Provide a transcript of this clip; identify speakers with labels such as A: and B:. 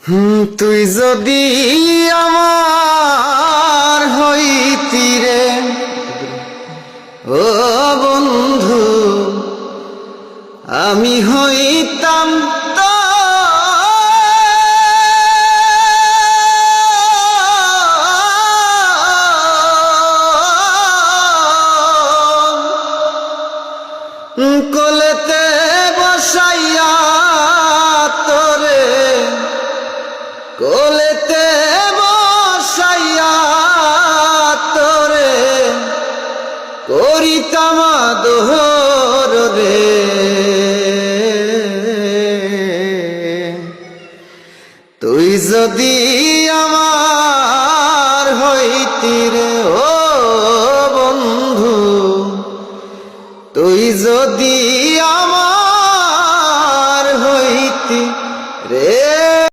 A: তুই যদি আমার হইতি রে ও বন্ধু, আমি হইতাম কোলেতে বসাইয়া তোরে, কোলেতে বসাইয়া তোরে করিতাম আদর রে। তুই যদি আমার হইতি রে ও